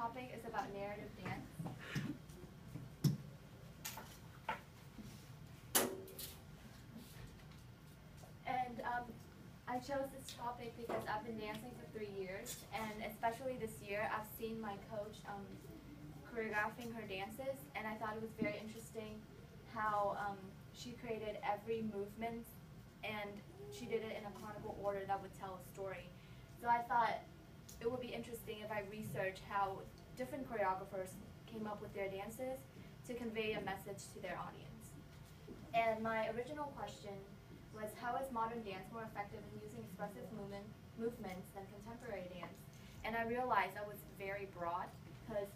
topic is about narrative dance. And I chose this topic because I've been dancing for 3 years, and especially this year, I've seen my coach choreographing her dances, and I thought it was very interesting how she created every movement, and she did it in a chronicle order that would tell a story. So I thought it would be interesting if I research how different choreographers came up with their dances to convey a message to their audience. And my original question was, how is modern dance more effective in using expressive movements than contemporary dance? And I realized I was very broad because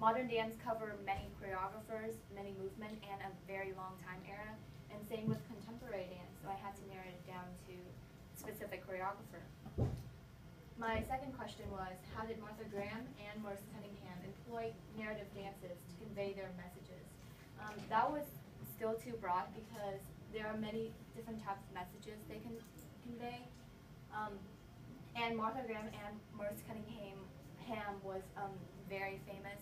modern dance cover many choreographers, many movements, and a very long time era. And same with contemporary dance, so I had to narrow it down to specific choreographer. My second question was, how did Martha Graham and Maurice Cunningham employ narrative dances to convey their messages? That was still too broad because there are many different types of messages they can convey. And Martha Graham and Maurice Cunningham was very famous,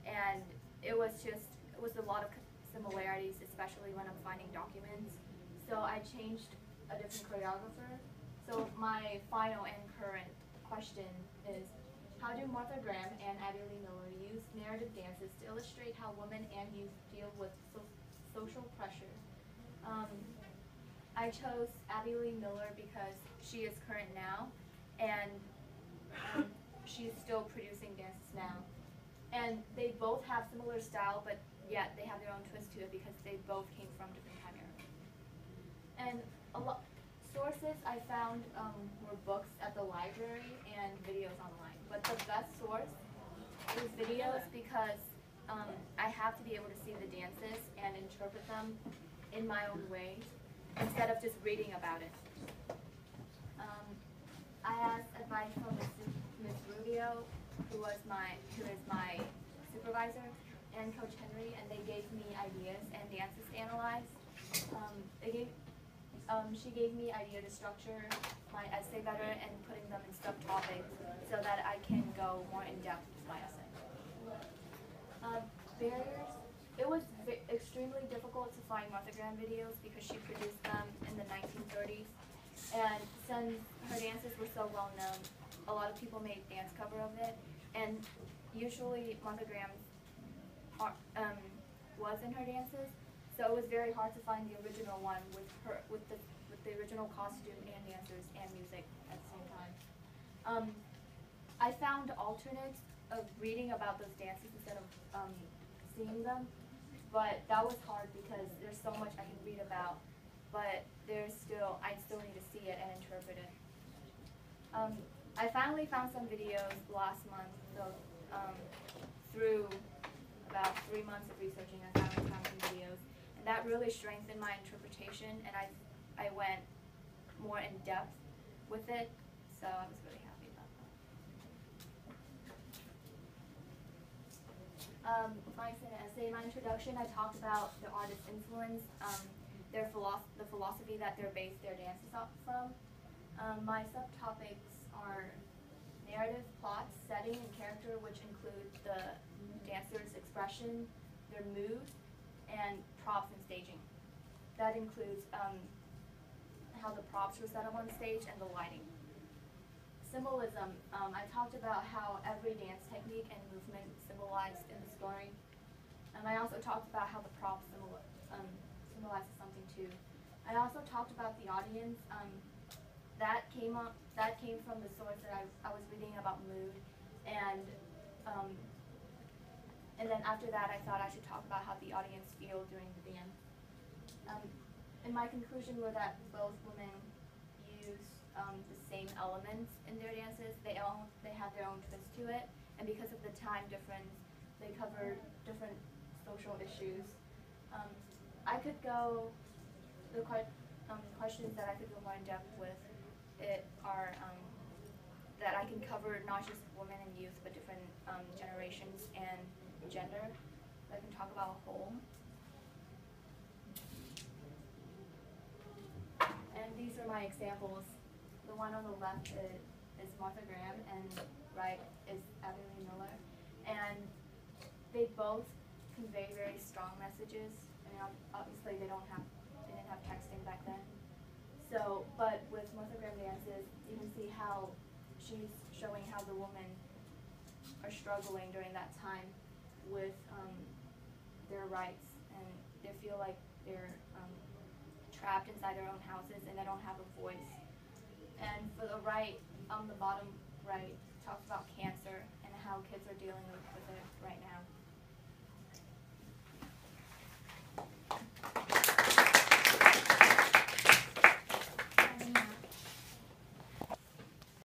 and it was a lot of similarities, especially when I'm finding documents. So I changed a different choreographer. So my final and current question is, how do Martha Graham and Abbie Lee Miller use narrative dances to illustrate how women and youth deal with social pressure? I chose Abbie Lee Miller because she is current now, and she's still producing dances now. And they both have similar style, but yet they have their own twist to it because they both came from different time eras. And sources I found were books at the library and videos online. But the best source is videos because I have to be able to see the dances and interpret them in my own way instead of just reading about it. I asked advice from Ms. Rubio, who is my supervisor, and Coach Henry, and they gave me ideas and dances to analyze. She gave me idea to structure my essay better and putting them in subtopics so that I can go more in depth with my essay. Barriers. It was extremely difficult to find Martha Graham videos because she produced them in the 1930s. And since her dances were so well known, a lot of people made dance cover of it. And usually Martha Graham was in her dances, so it was very hard to find the original one with the original costume and dancers and music at the same time. I found alternates of reading about those dances instead of seeing them, but that was hard because there's so much I can read about, but I still need to see it and interpret it. I finally found some videos last month, so through about 3 months of researching, I finally found some videos, and that really strengthened my interpretation, and I went more in depth with it, so I was really happy about that. My introduction, I talked about the artist's influence, the philosophy that they base their dances off from. My subtopics are narrative, plot, setting, and character, which include the dancer's expression, their mood, and props and staging. That includes how the props were set up on stage and the lighting. Symbolism, I talked about how every dance technique and movement symbolized in the story. I also talked about how the props symbolizes something too. I also talked about the audience. That came from the source that I was reading about mood, and then after that I thought I should talk about how the audience feel during the dance. And my conclusion were that both women use the same elements in their dances. They have their own twist to it, and because of the time difference, they cover different social issues. I could go the questions that I could go more in depth with are that I can cover not just women and youth, but different generations and gender. I can talk about home. And these are my examples. The one on the left is Martha Graham, and right is Abbie Lee Miller. and they both convey very strong messages. I mean, obviously they didn't have texting back then. So, but with Martha Graham dances, you can see how she's showing how the women are struggling during that time with their rights, and they feel like they're trapped inside their own houses and they don't have a voice. And for the right, the bottom right, talks about cancer and how kids are dealing with it right now.